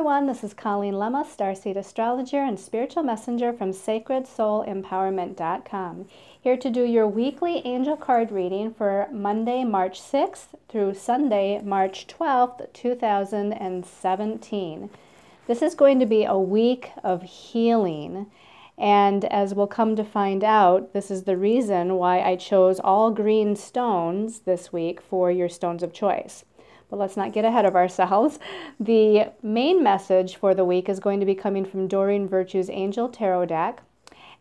everyone, this is Colleen Lemma, Starseed Astrologer and Spiritual Messenger from SacredSoulEmpowerment.com. Here to do your weekly angel card reading for Monday, March 6th through Sunday, March 12th, 2017. This is going to be a week of healing, and as we'll come to find out, this is the reason why I chose all green stones this week for your stones of choice. But let's not get ahead of ourselves. The main message for the week is going to be coming from Doreen Virtue's Angel Tarot deck.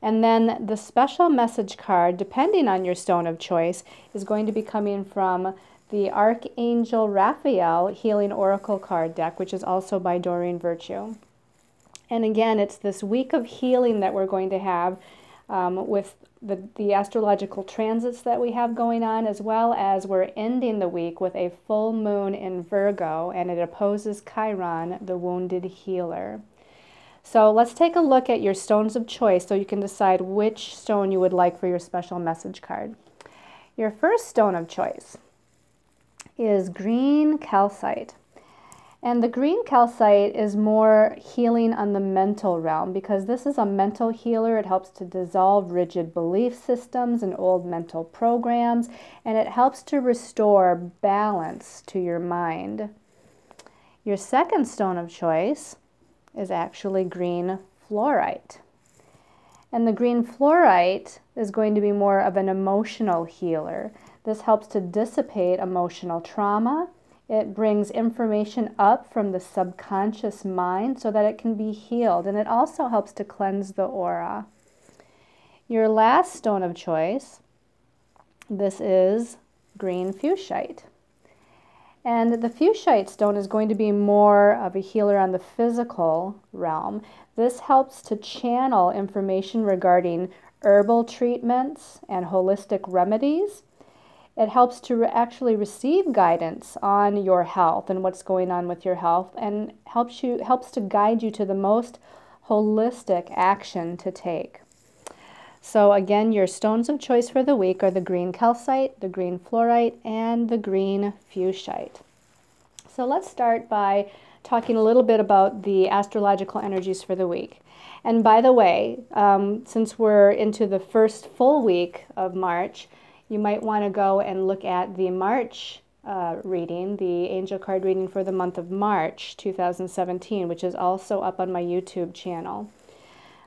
And then the special message card, depending on your stone of choice, is going to be coming from the Archangel Raphael Healing Oracle card deck, which is also by Doreen Virtue. And again, it's this week of healing that we're going to have with the astrological transits that we have going on, as well as we're ending the week with a full moon in Virgo, and it opposes Chiron, the wounded healer. So let's take a look at your stones of choice so you can decide which stone you would like for your special message card. Your first stone of choice is green calcite. And the green calcite is more healing on the mental realm because this is a mental healer. It helps to dissolve rigid belief systems and old mental programs, and it helps to restore balance to your mind. Your second stone of choice is actually green fluorite. And the green fluorite is going to be more of an emotional healer. This helps to dissipate emotional trauma. It brings information up from the subconscious mind so that it can be healed, and it also helps to cleanse the aura. Your last stone of choice, this is green fuchsite. And the fuchsite stone is going to be more of a healer on the physical realm. This helps to channel information regarding herbal treatments and holistic remedies. It helps to actually receive guidance on your health and what's going on with your health, and helps to guide you to the most holistic action to take. So again, your stones of choice for the week are the green calcite, the green fluorite, and the green fuchsite. So let's start by talking a little bit about the astrological energies for the week. And by the way, since we're into the first full week of March, you might want to go and look at the March reading, the angel card reading for the month of March 2017, which is also up on my YouTube channel.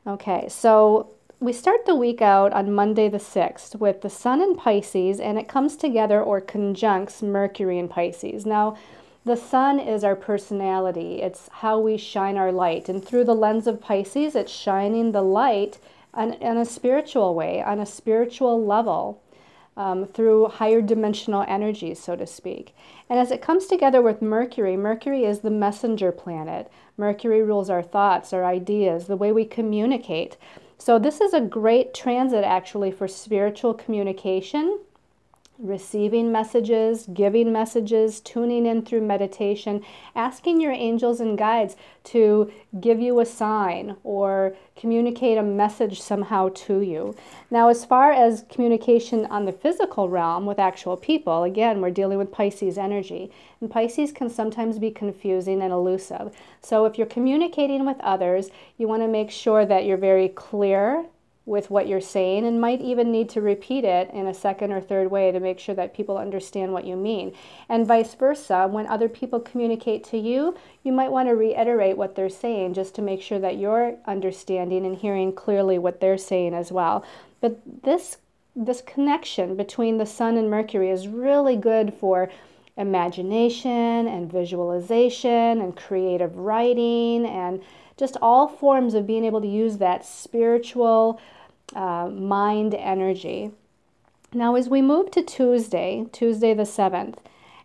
Okay, so we start the week out on Monday the 6th with the Sun in Pisces, and it comes together or conjuncts Mercury in Pisces. Now, the Sun is our personality. It's how we shine our light. And through the lens of Pisces, it's shining the light in a spiritual way, on a spiritual level. Through higher dimensional energies, so to speak. And as it comes together with Mercury, Mercury is the messenger planet. Mercury rules our thoughts, our ideas, the way we communicate. So this is a great transit actually for spiritual communication, receiving messages, giving messages, tuning in through meditation, asking your angels and guides to give you a sign or communicate a message somehow to you. Now, as far as communication on the physical realm with actual people, again, we're dealing with Pisces energy. And Pisces can sometimes be confusing and elusive. So if you're communicating with others, you want to make sure that you're very clear with what you're saying, and might even need to repeat it in a second or third way to make sure that people understand what you mean. And vice versa, when other people communicate to you, you might want to reiterate what they're saying just to make sure that you're understanding and hearing clearly what they're saying as well. But this connection between the Sun and Mercury is really good for imagination and visualization and creative writing and just all forms of being able to use that spiritual mind energy. Now, as we move to Tuesday the 7th,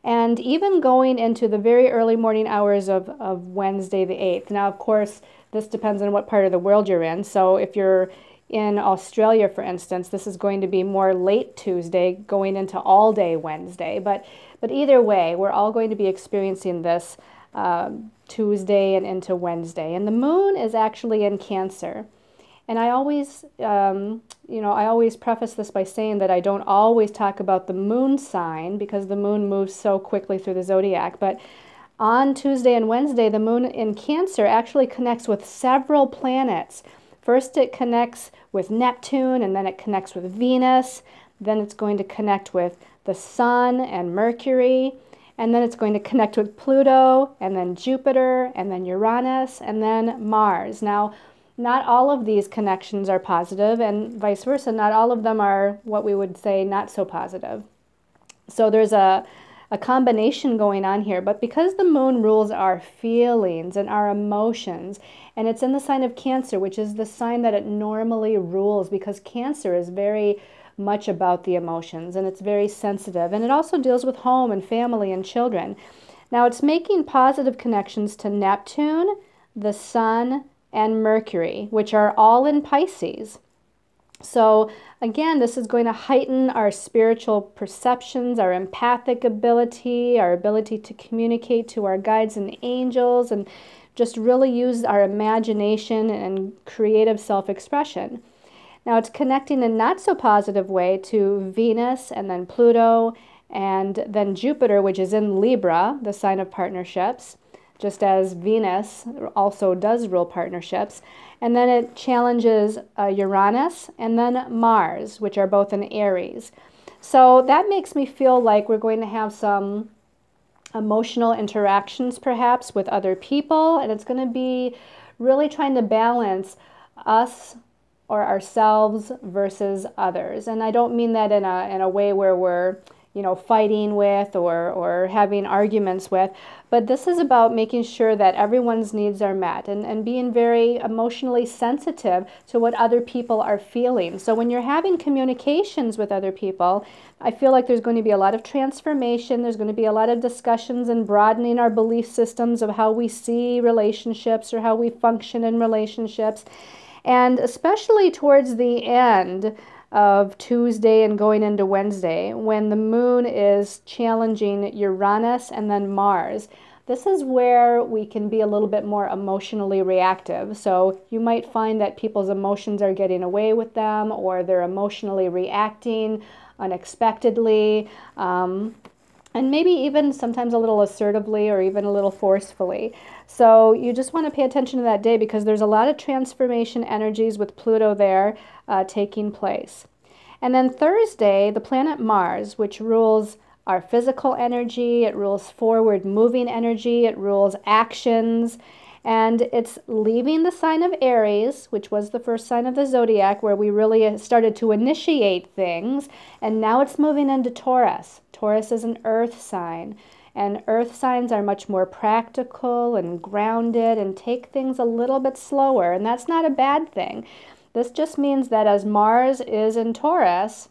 and even going into the very early morning hours of Wednesday the 8th. Now, of course, this depends on what part of the world you're in. So if you're in Australia, for instance, this is going to be more late Tuesday going into all day Wednesday. But either way, we're all going to be experiencing this Tuesday and into Wednesday. And the moon is actually in Cancer. And I always, I always preface this by saying that I don't always talk about the moon sign because the moon moves so quickly through the zodiac. But On Tuesday and Wednesday, the moon in Cancer actually connects with several planets. First it connects with Neptune, and then it connects with Venus. Then it's going to connect with the Sun and Mercury. And then it's going to connect with Pluto, and then Jupiter, and then Uranus, and then Mars. Now, not all of these connections are positive, and vice versa. Not all of them are what we would say not so positive. So there's a combination going on here. But because the moon rules our feelings and our emotions, and it's in the sign of Cancer, which is the sign that it normally rules, because Cancer is very much about the emotions, and it's very sensitive, and it also deals with home and family and children. Now it's making positive connections to Neptune, the Sun, and Mercury, which are all in Pisces. So again, this is going to heighten our spiritual perceptions, our empathic ability, our ability to communicate to our guides and angels, and just really use our imagination and creative self-expression. Now it's connecting in a not so positive way to Venus, and then Pluto, and then Jupiter, which is in Libra, the sign of partnerships, just as Venus also does rule partnerships. And then it challenges Uranus and then Mars, which are both in Aries. So that makes me feel like we're going to have some emotional interactions perhaps with other people, and it's going to be really trying to balance us or ourselves versus others. And I don't mean that in a way where we're, you know, fighting with or having arguments with, but this is about making sure that everyone's needs are met, and being very emotionally sensitive to what other people are feeling. So when you're having communications with other people, I feel like there's going to be a lot of transformation. There's going to be a lot of discussions and broadening our belief systems of how we see relationships or how we function in relationships. And especially towards the end of Tuesday and going into Wednesday, when the moon is challenging Uranus and then Mars, this is where we can be a little bit more emotionally reactive. So you might find that people's emotions are getting away with them, or they're emotionally reacting unexpectedly, and maybe even sometimes a little assertively or even a little forcefully. So you just want to pay attention to that day, because there's a lot of transformation energies with Pluto there taking place. And then Thursday, the planet Mars, which rules our physical energy, it rules forward moving energy, it rules actions, and it's leaving the sign of Aries, which was the first sign of the zodiac, where we really started to initiate things, and now it's moving into Taurus. Taurus is an earth sign, and earth signs are much more practical and grounded and take things a little bit slower, and that's not a bad thing. This just means that as Mars is in Taurus,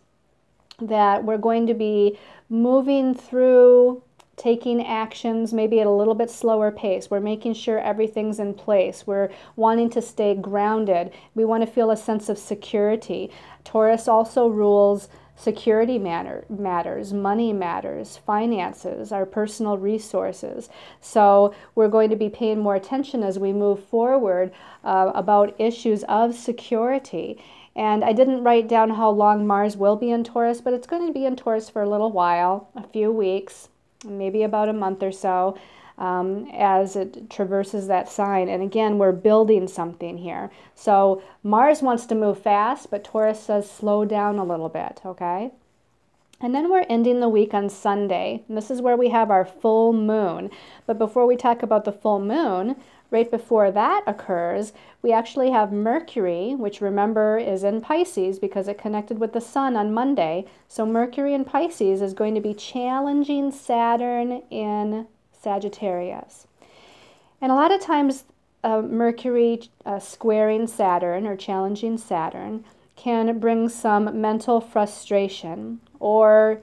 that we're going to be moving through, taking actions maybe at a little bit slower pace. We're making sure everything's in place. We're wanting to stay grounded. We want to feel a sense of security. Taurus also rules security matters, money matters, finances, our personal resources. So we're going to be paying more attention as we move forward about issues of security. And I didn't write down how long Mars will be in Taurus, but it's going to be in Taurus for a little while, a few weeks, maybe about a month or so, as it traverses that sign. And again, we're building something here. So Mars wants to move fast, but Taurus says slow down a little bit, okay? And then we're ending the week on Sunday. And this is where we have our full moon. But before we talk about the full moon, right before that occurs, we actually have Mercury, which remember is in Pisces because it connected with the Sun on Monday. So Mercury in Pisces is going to be challenging Saturn in Sagittarius. And a lot of times Mercury squaring Saturn or challenging Saturn can bring some mental frustration, or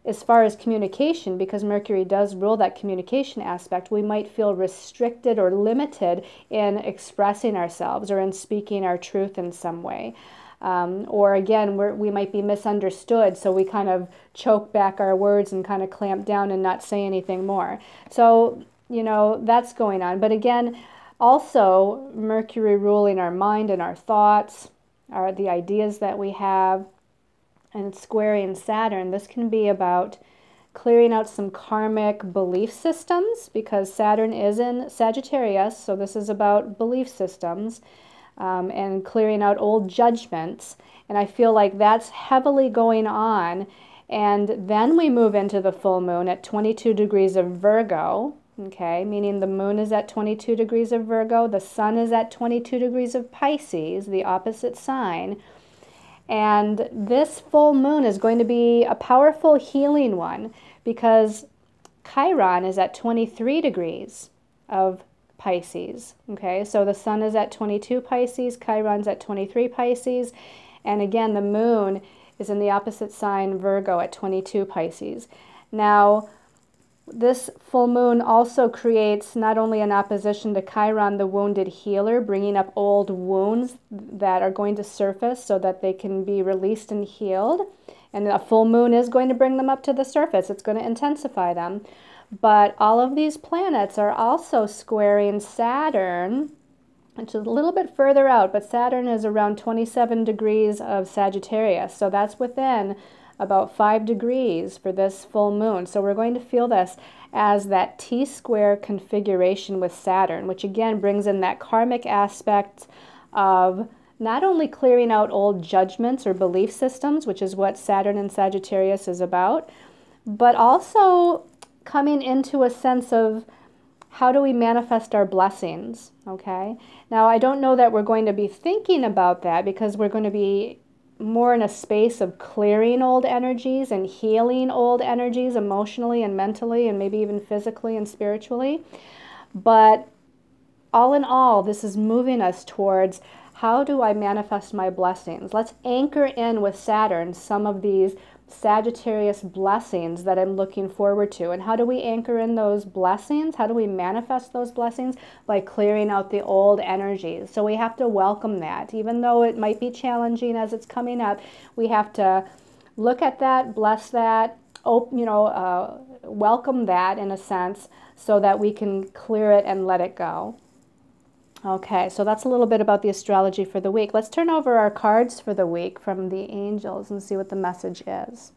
as far as communication, because Mercury does rule that communication aspect, we might feel restricted or limited in expressing ourselves or in speaking our truth in some way. Or again, we might be misunderstood, so we kind of choke back our words and kind of clamp down and not say anything more. So, you know, that's going on. But again, also Mercury ruling our mind and our thoughts, the ideas that we have, and squaring Saturn, this can be about clearing out some karmic belief systems, because Saturn is in Sagittarius, so this is about belief systems, and clearing out old judgments. And I feel like that's heavily going on. And then we move into the full moon at 22 degrees of Virgo, okay, meaning the moon is at 22 degrees of Virgo, the sun is at 22 degrees of Pisces, the opposite sign. And this full moon is going to be a powerful healing one, because Chiron is at 23 degrees of Pisces, okay? So the sun is at 22 Pisces, Chiron's at 23 Pisces, and again, the moon is in the opposite sign, Virgo, at 22 Pisces. Now, this full moon also creates not only an opposition to Chiron, the wounded healer, bringing up old wounds that are going to surface so that they can be released and healed. And a full moon is going to bring them up to the surface. It's going to intensify them. But all of these planets are also squaring Saturn, which is a little bit further out, but Saturn is around 27 degrees of Sagittarius. So that's within about 5 degrees for this full moon. So we're going to feel this as that T-square configuration with Saturn, which again brings in that karmic aspect of not only clearing out old judgments or belief systems, which is what Saturn and Sagittarius is about, but also coming into a sense of how do we manifest our blessings, okay? Now, I don't know that we're going to be thinking about that, because we're going to be more in a space of clearing old energies and healing old energies emotionally and mentally and maybe even physically and spiritually. But all in all, this is moving us towards, how do I manifest my blessings? Let's anchor in with Saturn some of these Sagittarius blessings that I'm looking forward to. And how do we anchor in those blessings? How do we manifest those blessings? By clearing out the old energies. So we have to welcome that. Even though it might be challenging as it's coming up, we have to look at that, bless that, welcome that in a sense, so that we can clear it and let it go. Okay, so that's a little bit about the astrology for the week. Let's turn over our cards for the week from the angels and see what the message is.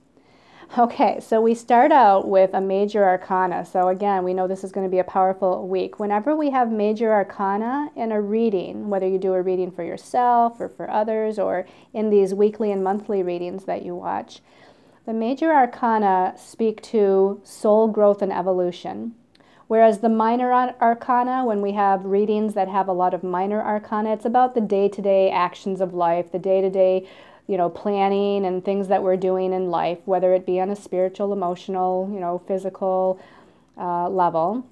Okay, so we start out with a major arcana. So again, we know this is going to be a powerful week. Whenever we have major arcana in a reading, whether you do a reading for yourself or for others, or in these weekly and monthly readings that you watch, the major arcana speak to soul growth and evolution. Whereas the minor arcana, when we have readings that have a lot of minor arcana, it's about the day-to-day actions of life, the day-to-day, planning and things that we're doing in life, whether it be on a spiritual, emotional, physical level.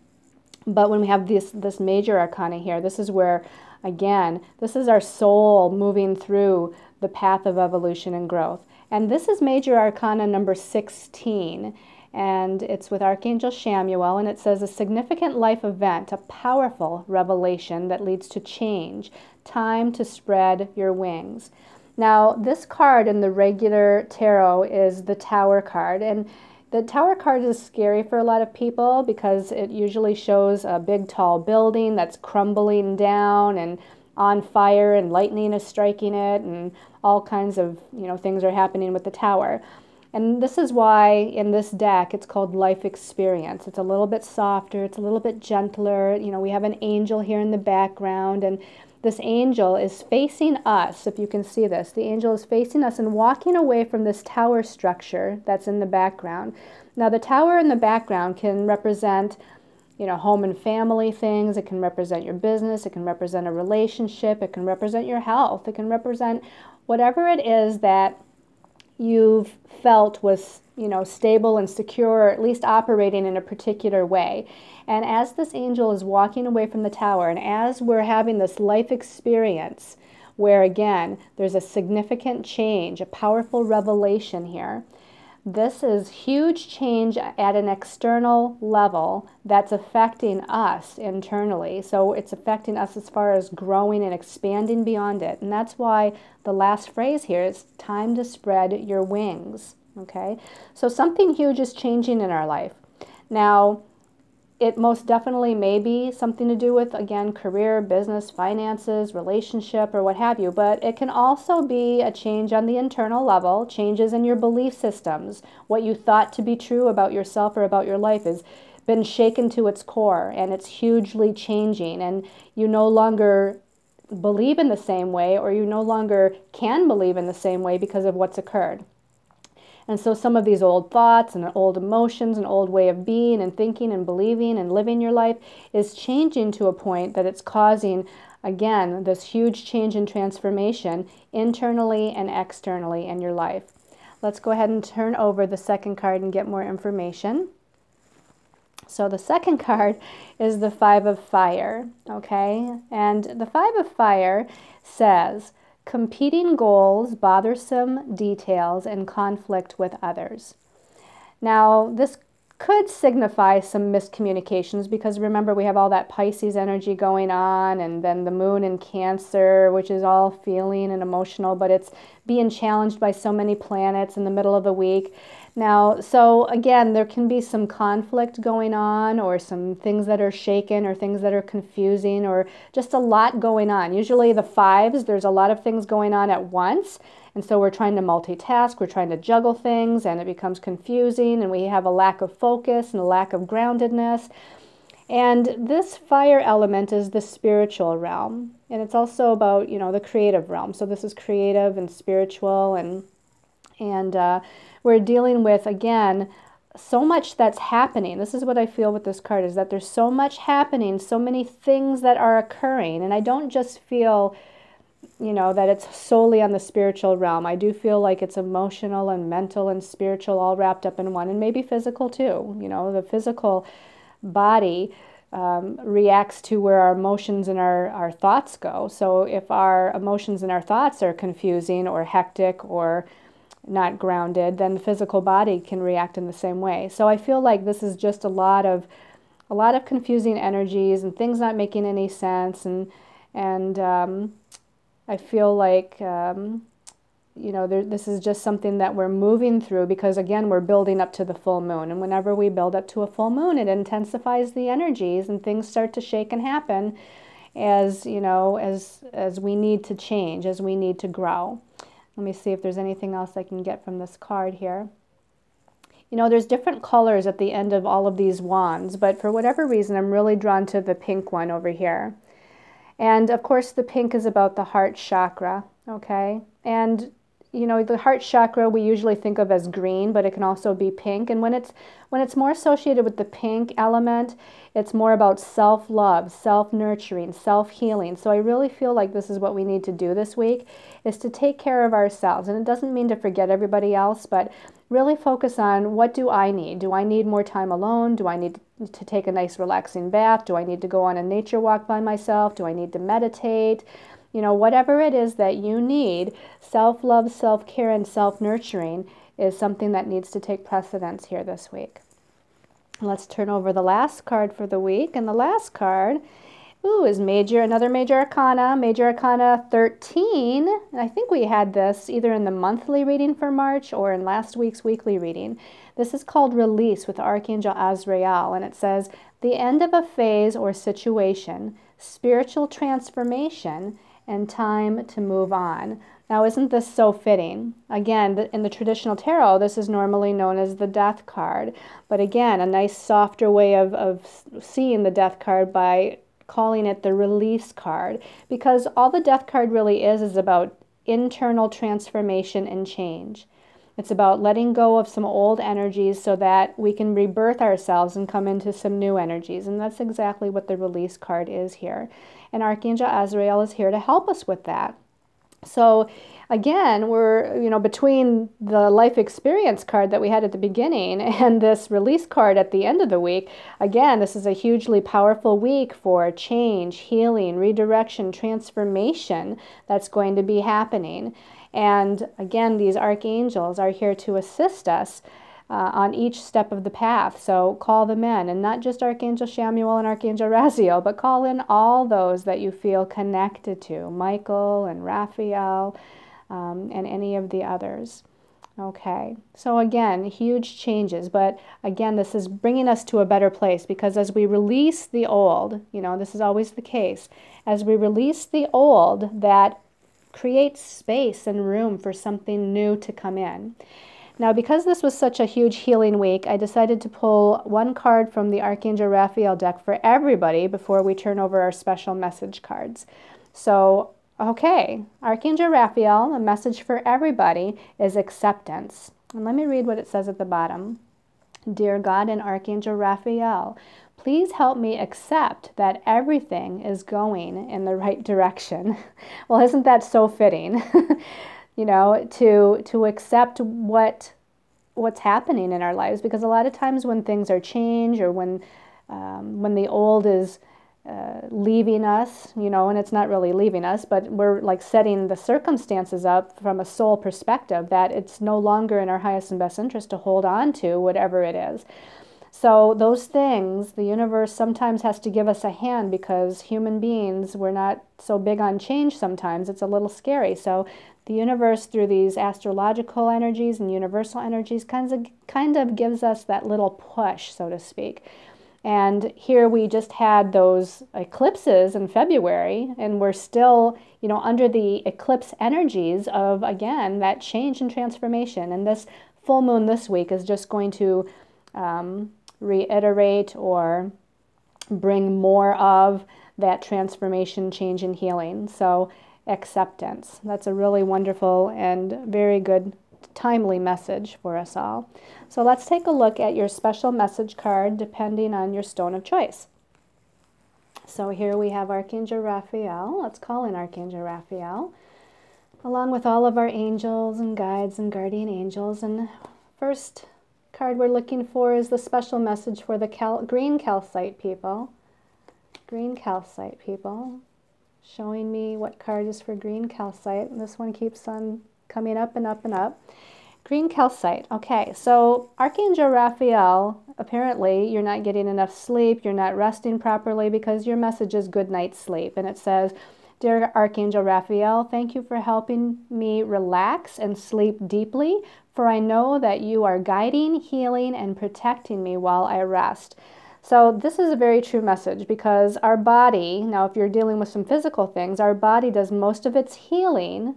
But when we have this major arcana here, this is where, again, this is our soul moving through the path of evolution and growth. And this is major arcana number 16. And it's with Archangel Raphael, and it says, a significant life event, a powerful revelation that leads to change, time to spread your wings. Now, this card in the regular tarot is the Tower card, and the Tower card is scary for a lot of people because it usually shows a big tall building that's crumbling down and on fire, and lightning is striking it, and all kinds of things are happening with the Tower. And this is why in this deck it's called Life Experience. It's a little bit softer, it's a little bit gentler. We have an angel here in the background, and this angel is facing us, if you can see this. The angel is facing us and walking away from this tower structure that's in the background. Now, the tower in the background can represent, home and family things. It can represent your business. It can represent a relationship. It can represent your health. It can represent whatever it is that you've felt was, stable and secure, or at least operating in a particular way. And as this angel is walking away from the tower, and as we're having this life experience, where again, there's a significant change, a powerful revelation here, this is huge change at an external level that's affecting us internally. So it's affecting us as far as growing and expanding beyond it. And that's why the last phrase here is time to spread your wings. Okay? So something huge is changing in our life. Now, it most definitely may be something to do with, again, career, business, finances, relationship, or what have you. But it can also be a change on the internal level, changes in your belief systems. What you thought to be true about yourself or about your life has been shaken to its core, and it's hugely changing. And you no longer believe in the same way, or you no longer can believe in the same way because of what's occurred. And so some of these old thoughts and old emotions and old way of being and thinking and believing and living your life is changing to a point that it's causing, again, this huge change and transformation internally and externally in your life. Let's go ahead and turn over the second card and get more information. So the second card is the Five of Fire, okay? And the Five of Fire says, competing goals, bothersome details, and conflict with others. Now, this could signify some miscommunications because remember we have all that Pisces energy going on, and then the moon in Cancer, which is all feeling and emotional, but it's being challenged by so many planets in the middle of the week. Now, so again, there can be some conflict going on, or some things that are shaken, or things that are confusing, or just a lot going on. Usually the fives, there's a lot of things going on at once, and so we're trying to multitask, we're trying to juggle things, and it becomes confusing, and we have a lack of focus and a lack of groundedness. And this fire element is the spiritual realm, and it's also about, you know, the creative realm. So this is creative and spiritual, and we're dealing with, again, so much that's happening. This is what I feel with this card, is that there's so much happening, so many things that are occurring. And I don't just feel, you know, that it's solely on the spiritual realm. I do feel like it's emotional and mental and spiritual all wrapped up in one, and maybe physical too. You know, the physical body reacts to where our emotions and our thoughts go. So if our emotions and our thoughts are confusing or hectic or not grounded, then the physical body can react in the same way. So I feel like this is just a lot of confusing energies and things not making any sense, and I feel like you know, this is just something that we're moving through because, again, we're building up to the full moon, and whenever we build up to a full moon, it intensifies the energies, and things start to shake and happen as, you know, as we need to change, as we need to grow. Let me see if there's anything else I can get from this card here. You know, there's different colors at the end of all of these wands, but for whatever reason, I'm really drawn to the pink one over here. And of course, the pink is about the heart chakra, okay? And you know, the heart chakra we usually think of as green, but it can also be pink. And when it's more associated with the pink element, it's more about self-love, self-nurturing, self-healing. So I really feel like this is what we need to do this week, is to take care of ourselves. And it doesn't mean to forget everybody else, but really focus on, what do I need? Do I need more time alone? Do I need to take a nice relaxing bath? Do I need to go on a nature walk by myself? Do I need to meditate? You know, whatever it is that you need, self-love, self-care, and self-nurturing is something that needs to take precedence here this week. Let's turn over the last card for the week. And the last card, is another Major Arcana 13. And I think we had this either in the monthly reading for March or in last week's weekly reading. This is called Release with Archangel Raphael, and it says, the end of a phase or situation, spiritual transformation, and time to move on. Now, isn't this so fitting? Again, in the traditional tarot, this is normally known as the Death card. But again, a nice softer way of seeing the Death card by calling it the Release card. Because all the Death card really is about internal transformation and change. It's about letting go of some old energies so that we can rebirth ourselves and come into some new energies. And that's exactly what the Release card is here. And Archangel Raphael is here to help us with that. So again, we're, you know, between the life experience card that we had at the beginning and this Release card at the end of the week, again, this is a hugely powerful week for change, healing, redirection, transformation that's going to be happening. And again, these archangels are here to assist us on each step of the path. So call them in, and not just Archangel Chamuel and Archangel Raziel, but call in all those that you feel connected to, Michael and Raphael, and any of the others. Okay, so again, huge changes, but again, this is bringing us to a better place, because as we release the old, you know, this is always the case, as we release the old, that creates space and room for something new to come in. Now, because this was such a huge healing week, I decided to pull one card from the Archangel Raphael deck for everybody before we turn over our special message cards. So, okay, Archangel Raphael, a message for everybody is acceptance. And let me read what it says at the bottom. Dear God and Archangel Raphael, please help me accept that everything is going in the right direction. Well, isn't that so fitting? You know, to accept what's happening in our lives, because a lot of times when things are changed, or when the old is leaving us, you know, and it's not really leaving us, but we're like setting the circumstances up from a soul perspective that it's no longer in our highest and best interest to hold on to whatever it is. So those things, the universe sometimes has to give us a hand, because human beings, we're not so big on change sometimes. It's a little scary. So the universe, through these astrological energies and universal energies, kind of gives us that little push, so to speak. And here we just had those eclipses in February, and we're still, you know, under the eclipse energies of, again, that change and transformation. And this full moon this week is just going to reiterate or bring more of that transformation, change, and healing. So acceptance. That's a really wonderful and very good, timely message for us all. So let's take a look at your special message card depending on your stone of choice. So here we have Archangel Raphael. Let's call in Archangel Raphael, along with all of our angels and guides and guardian angels. And first card we're looking for is the special message for the green calcite people. Green calcite people. Showing me what card is for green calcite. And this one keeps on coming up and up and up. Green calcite. Okay, so Archangel Raphael, apparently you're not getting enough sleep, you're not resting properly, because your message is good night's sleep. And it says, Dear Archangel Raphael, thank you for helping me relax and sleep deeply, for I know that you are guiding, healing, and protecting me while I rest. So this is a very true message, because our body, now if you're dealing with some physical things, our body does most of its healing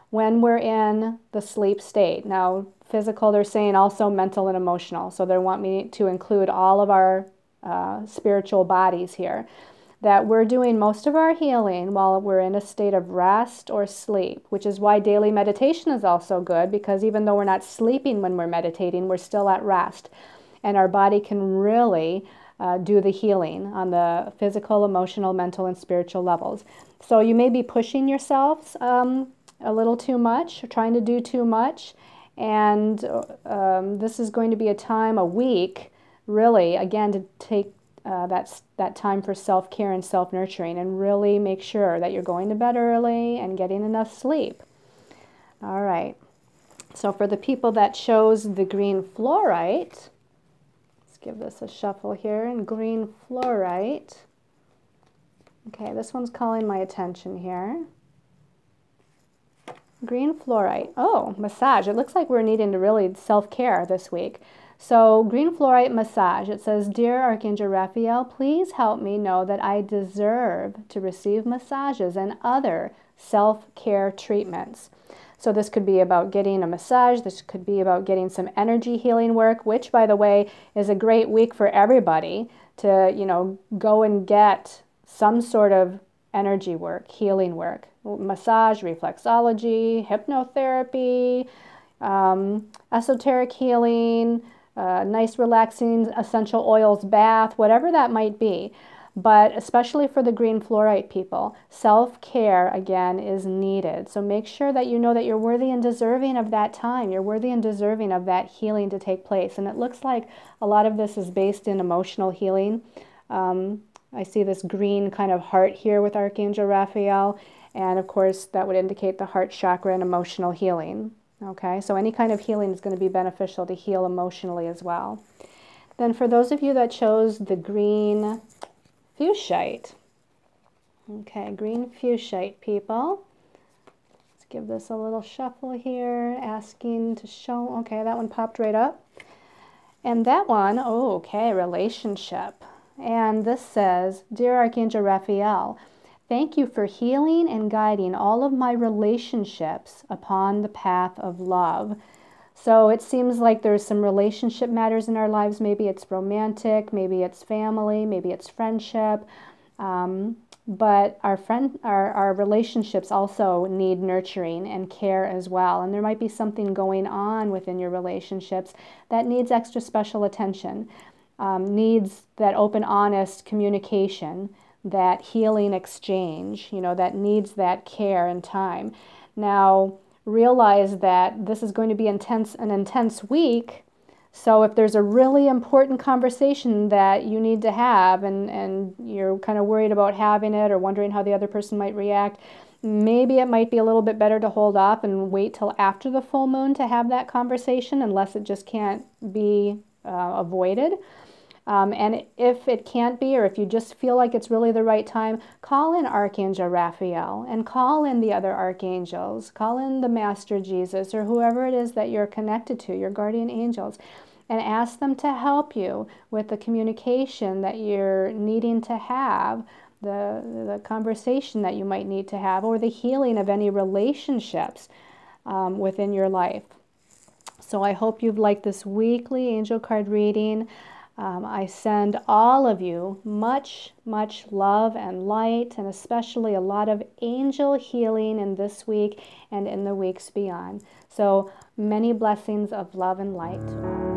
when we're in the sleep state. Now, physical, they're saying also mental and emotional. So they want me to include all of our spiritual bodies here. That we're doing most of our healing while we're in a state of rest or sleep, which is why daily meditation is also good, because even though we're not sleeping when we're meditating, we're still at rest. And our body can really do the healing on the physical, emotional, mental, and spiritual levels. So you may be pushing yourselves a little too much, or trying to do too much. And this is going to be a time, a week, really, again, to take that time for self-care and self-nurturing, and really make sure that you're going to bed early and getting enough sleep. All right. So for the people that chose the green fluorite, let's give this a shuffle here. And green fluorite. Okay, this one's calling my attention here. Green fluorite. Oh, massage. It looks like we're needing to really self-care this week. So green fluorite massage. It says, Dear Archangel Raphael, please help me know that I deserve to receive massages and other self-care treatments. So this could be about getting a massage. This could be about getting some energy healing work, which, by the way, is a great week for everybody to, you know, go and get some sort of energy work, healing work. Massage, reflexology, hypnotherapy, esoteric healing, nice relaxing essential oils bath, whatever that might be. But especially for the green fluorite people, self-care, again, is needed. So make sure that you know that you're worthy and deserving of that time. You're worthy and deserving of that healing to take place. And it looks like a lot of this is based in emotional healing. I see this green kind of heart here with Archangel Raphael. And of course, that would indicate the heart chakra and emotional healing. Okay, so any kind of healing is going to be beneficial to heal emotionally as well. Then for those of you that chose the green fuchsite. Okay, green fuchsite people. give this a little shuffle here, asking to show. Okay, that one popped right up. And that one, oh, okay, relationship. And this says, Dear Archangel Raphael, thank you for healing and guiding all of my relationships upon the path of love. So it seems like there's some relationship matters in our lives. Maybe it's romantic, maybe it's family, maybe it's friendship. But our relationships also need nurturing and care as well. And there might be something going on within your relationships that needs extra special attention, needs that open, honest communication, that healing exchange, that needs that care and time. Now, realize that this is going to be an intense week. So if there's a really important conversation that you need to have and you're kind of worried about having it or wondering how the other person might react, maybe it might be a little bit better to hold off and wait till after the full moon to have that conversation, unless it just can't be avoided. And if it can't be, or if you just feel like it's really the right time, call in Archangel Raphael and call in the other archangels, call in the Master Jesus or whoever it is that you're connected to, your guardian angels, and ask them to help you with the communication that you're needing to have, the conversation that you might need to have, or the healing of any relationships within your life. So I hope you've liked this weekly angel card reading. I send all of you much, much love and light, and especially a lot of angel healing in this week and in the weeks beyond. So many blessings of love and light.